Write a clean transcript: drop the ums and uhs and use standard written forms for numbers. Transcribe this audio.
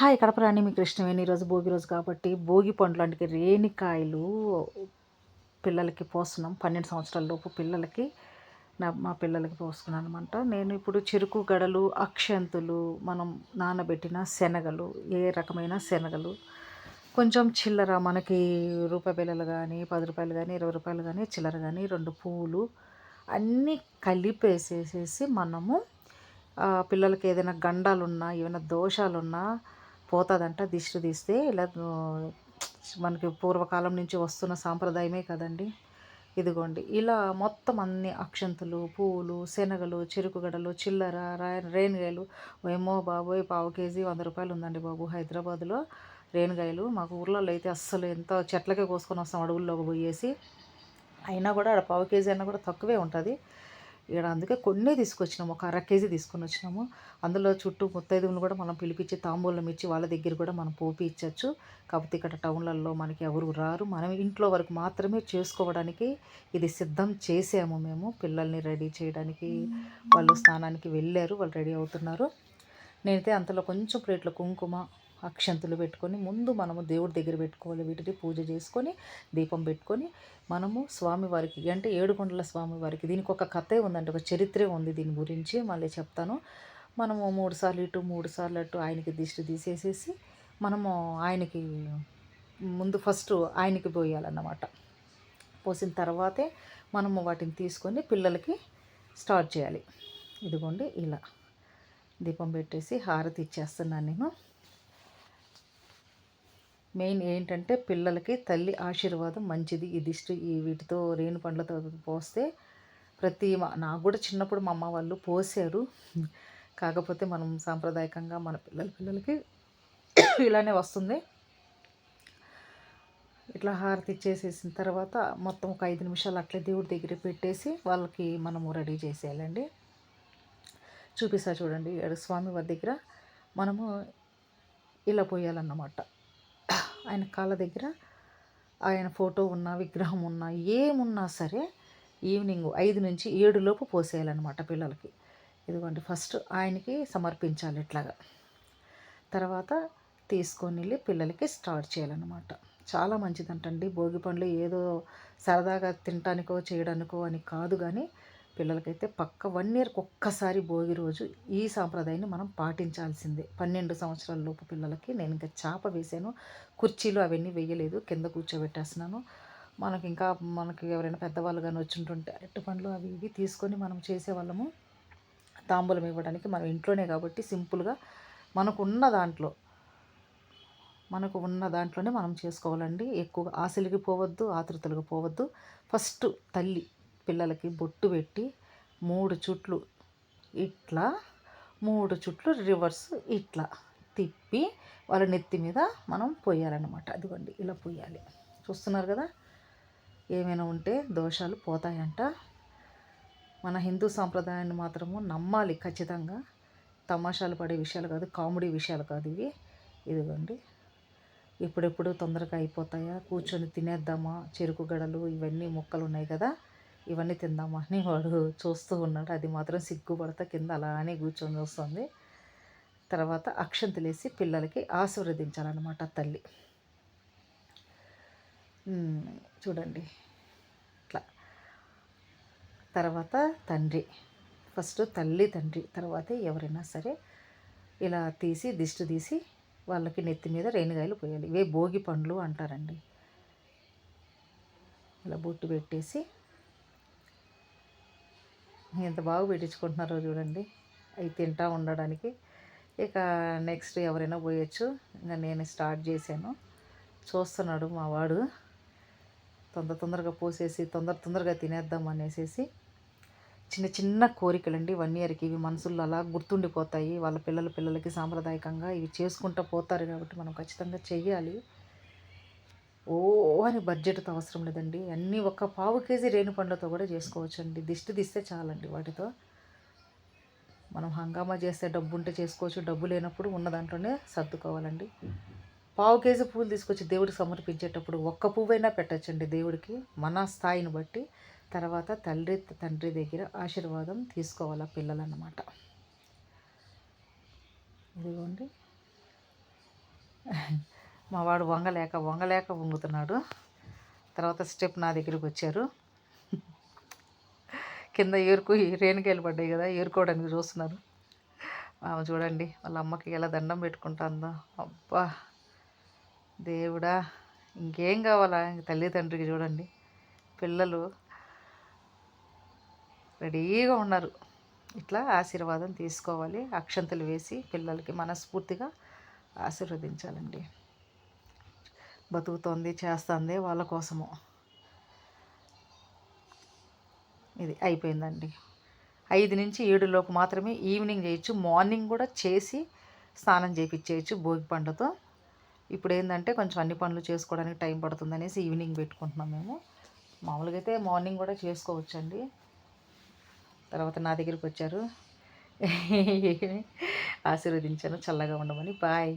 Hi Kadapa రాణి మీకు కృష్ణవేణి. ఈరోజు భోగి రోజు కాబట్టి భోగి పండ్లు అంటే రేణికాయలు పిల్లలకి పోస్తున్నాం. 12 సంవత్సరాల లోపు పిల్లలకి మా పిల్లలకి పోస్తున్నాను అనమాట. నేను ఇప్పుడు చెరుకు గడలు, అక్షంతులు, మనం నానబెట్టిన శనగలు, ఏ రకమైన శనగలు, కొంచెం చిల్లర మనకి రూపాయి బిళ్ళలు కానీ, 10 రూపాయలు కానీ, 20 రూపాయలు కానీ, చిల్లర కానీ, 2 పువ్వులు అన్నీ కలిపేసేసేసి మనము పిల్లలకి ఏదైనా గండాలున్నా, ఏమైనా దోషాలున్నా పోతుందంట దిష్టి తీస్తే. ఇలా మనకి పూర్వకాలం నుంచి వస్తున్న సాంప్రదాయమే కదండి. ఇదిగోండి ఇలా మొత్తం అన్ని అక్షంతులు, పువ్వులు, శనగలు, చెరుకుగడలు, చిల్లర, రేణిగాయలు. ఏమో బాబోయ్, పావు కేజీ 100 రూపాయలు ఉందండి బాబు హైదరాబాద్లో రేణిగాయలు. మాకు ఊర్లలో అయితే అస్సలు ఎంత చెట్లకే కోసుకొని వస్తాం అడవుల్లోకి పోయేసి. అయినా కూడా ఆడ పావు కేజీ అయినా కూడా తక్కువే ఉంటుంది ఇక్కడ. అందుకే కొన్నే తీసుకొచ్చినాము, ఒక అర కేజీ తీసుకొని వచ్చినాము. అందులో చుట్టూ ముత్తైదువులు కూడా మనం పిలిపించి తాంబూలం ఇచ్చి వాళ్ళ దగ్గర కూడా మనం పోపి ఇచ్చచ్చు. కాకపోతే ఇక్కడ టౌన్లలో మనకి ఎవరు రారు, మనం ఇంట్లో వరకు మాత్రమే చేసుకోవడానికి ఇది సిద్ధం చేసాము మేము. పిల్లల్ని రెడీ చేయడానికి వాళ్ళు స్నానానికి వెళ్ళారు, వాళ్ళు రెడీ అవుతున్నారు. నేనైతే అంతలో కొంచెం ప్లేట్లో కుంకుమ, అక్షంతులు పెట్టుకొని ముందు మనము దేవుడి దగ్గర పెట్టుకోవాలి. వీటిని పూజ చేసుకొని దీపం పెట్టుకొని మనము స్వామివారికి అంటే ఏడుకొండల స్వామివారికి, దీనికి ఒక కథే ఉందండి, ఒక చరిత్రే ఉంది దీని గురించి, మళ్ళీ చెప్తాను. మనము 3 సార్లు ఇటు 3 సార్లు అటు ఆయనకి దిష్టి తీసేసేసి మనము ఆయనకి ముందు ఫస్ట్ ఆయనకి పోయాలన్నమాట. పోసిన తర్వాతే మనము వాటిని తీసుకొని పిల్లలకి స్టార్ట్ చేయాలి. ఇదిగోండి ఇలా దీపం పెట్టేసి హారతి ఇచ్చేస్తున్నాను నేను. మెయిన్ ఏంటంటే పిల్లలకి తల్లి ఆశీర్వాదం మంచిది. ఈ దిష్టి వీటితో రేణు పండ్లతో పోస్తే నాకు కూడా చిన్నప్పుడు మా అమ్మ వాళ్ళు పోసారు. కాకపోతే మనం సాంప్రదాయకంగా మన పిల్లలకి ఇలానే వస్తుంది. ఇట్లా హారతి ఇచ్చేసేసిన తర్వాత మొత్తం ఒక 5 నిమిషాలు అట్లే దేవుడి దగ్గర పెట్టేసి వాళ్ళకి మనము రెడీ చేసేయాలండి. చూపిస్తా చూడండి. స్వామివారి దగ్గర మనము ఇలా పోయాలన్నమాట. ఆయన కాళ్ళ దగ్గర ఆయన ఫోటో ఉన్న, విగ్రహం ఉన్న, ఏమున్నా సరే ఈవినింగ్ 5 నుంచి 7 లోపు పోసేయాలన్నమాట పిల్లలకి. ఇదిగోండి ఫస్ట్ ఆయనకి సమర్పించాలి ఇట్లాగా. తర్వాత తీసుకొని వెళ్ళి పిల్లలకి స్టార్ట్ చేయాలన్నమాట. చాలా మంచిదంటండి భోగి పండ్లు. ఏదో సరదాగా తినటానికో చేయడానికో అని కాదు, కానీ పిల్లలకైతే పక్క 1 ఇయర్కి ఒక్కసారి భోగి రోజు ఈ సాంప్రదాయాన్ని మనం పాటించాల్సిందే. 12 సంవత్సరాల లోపు పిల్లలకి నేను ఇంకా చాప వేసాను, కుర్చీలు అవన్నీ వేయలేదు, కింద కూర్చోబెట్టేస్తున్నాను. మనకి ఎవరైనా పెద్దవాళ్ళు కానీ వచ్చుంటుంటే అరటి పండ్లు అవి ఇవి తీసుకొని మనం చేసేవాళ్ళము. తాంబూలం ఇవ్వడానికి మనం ఇంట్లోనే కాబట్టి సింపుల్గా మనకు ఉన్న దాంట్లోనే మనం చేసుకోవాలండి. ఎక్కువగా ఆశలకి పోవద్దు, ఆతృతలకు పోవద్దు. ఫస్ట్ తల్లి పిల్లలకి బొట్టు పెట్టి 3 చుట్లు ఇట్లా, 3 చుట్లు రివర్స్ ఇట్లా తిప్పి వాళ్ళ నెత్తి మీద మనం పోయాలన్నమాట. అదిగోండి ఇలా పోయాలి. చూస్తున్నారు కదా, ఏమైనా ఉంటే దోషాలు పోతాయంట. మన హిందూ సాంప్రదాయాన్ని మాత్రము నమ్మాలి ఖచ్చితంగా. తమాషాలు పడే విషయాలు కాదు, కామెడీ విషయాలు కాదు ఇవి. ఇదిగోండి ఎప్పుడెప్పుడు తొందరగా అయిపోతాయా, కూర్చొని తినేద్దామా, చెరుకు గడలు ఇవన్నీ మొక్కలు ఉన్నాయి కదా, ఇవన్నీ తిందామా అని వాడు చూస్తూ ఉన్నాడు. అది మాత్రం సిగ్గుపడతా కింద అలానే కూర్చొని వస్తుంది. తర్వాత అక్షంతలేసి పిల్లలకి ఆశీర్వదించాలన్నమాట తల్లి. చూడండి ఇట్లా. తర్వాత తండ్రి, ఫస్ట్ తల్లి తండ్రి, తర్వాత ఎవరైనా సరే ఇలా తీసి దిష్టి తీసి వాళ్ళకి నెత్తి మీద రేణిగాయలు పోయాలి. ఇవే భోగి పండ్లు అంటారండి. ఇలా బొట్టు పెట్టేసి ఎంత బాగా పెట్టించుకుంటున్నారో చూడండి. అవి తింటా ఉండడానికి. ఇక నెక్స్ట్ ఎవరైనా పోయొచ్చు. ఇంకా నేను స్టార్ట్ చేశాను. చూస్తున్నాడు మా వాడు. తొందరగా పోసేసి తొందరగా తినేద్దాం అనేసి. చిన్న చిన్న కోరికలండి 1 ఇయర్కి. ఇవి మనసుల్లో అలా గుర్తుండిపోతాయి. వాళ్ళ పిల్లలకి సాంప్రదాయకంగా ఇవి చేసుకుంటూ పోతారు కాబట్టి మనం ఖచ్చితంగా చెయ్యాలి. ఓ అని బడ్జెట్తో అవసరం లేదండి. అన్నీ ఒక పావు కేజీ రేణు పండ్లతో కూడా చేసుకోవచ్చండి. దిష్టి తీస్తే చాలండి వాటితో. మనం హంగామా చేస్తే డబ్బు ఉంటే చేసుకోవచ్చు, డబ్బు లేనప్పుడు ఉన్న దాంట్లోనే సర్దుకోవాలండి. పావు కేజీ పువ్వులు తీసుకొచ్చి దేవుడికి సమర్పించేటప్పుడు ఒక్క పువ్వైనా పెట్టచ్చండి దేవుడికి, మన స్థాయిని బట్టి. తర్వాత తండ్రి దగ్గర ఆశీర్వాదం తీసుకోవాలా పిల్లలన్నమాట. ఇదిగోండి మా వాడు వంగలేక వంగలేక వంగుతున్నాడు. తర్వాత స్టెప్ నా దగ్గరికి వచ్చారు. కింద రేణుకాయలు పడ్డాయి కదా, ఏరుకోవడానికి చూస్తున్నారు. ఆమె చూడండి వాళ్ళ అమ్మకి ఎలా దండం పెట్టుకుంటుందో. అబ్బా దేవుడా, ఇంకేం కావాలా ఇంక తల్లిదండ్రికి. చూడండి పిల్లలు రెడీగా ఉన్నారు. ఇట్లా ఆశీర్వాదం తీసుకోవాలి. అక్షంతలు వేసి పిల్లలకి మనస్ఫూర్తిగా ఆశీర్వదించాలండి. బతుకుతోంది, చేస్తుంది వాళ్ళ కోసము. ఇది అయిపోయిందండి. 5 నుంచి 7 లోపు మాత్రమే ఈవినింగ్ చేయొచ్చు. మార్నింగ్ కూడా చేసి స్నానం చేయించేయచ్చు భోగి పండుతో. ఇప్పుడు ఏంటంటే కొంచెం అన్ని పనులు చేసుకోవడానికి టైం పడుతుంది అనేసి ఈవినింగ్ పెట్టుకుంటున్నాం మేము. మామూలుగా అయితే మార్నింగ్ కూడా చేసుకోవచ్చండి. తర్వాత నా దగ్గరికి వచ్చారు, ఆశీర్వదించాను చల్లగా ఉండమని. బాయ్.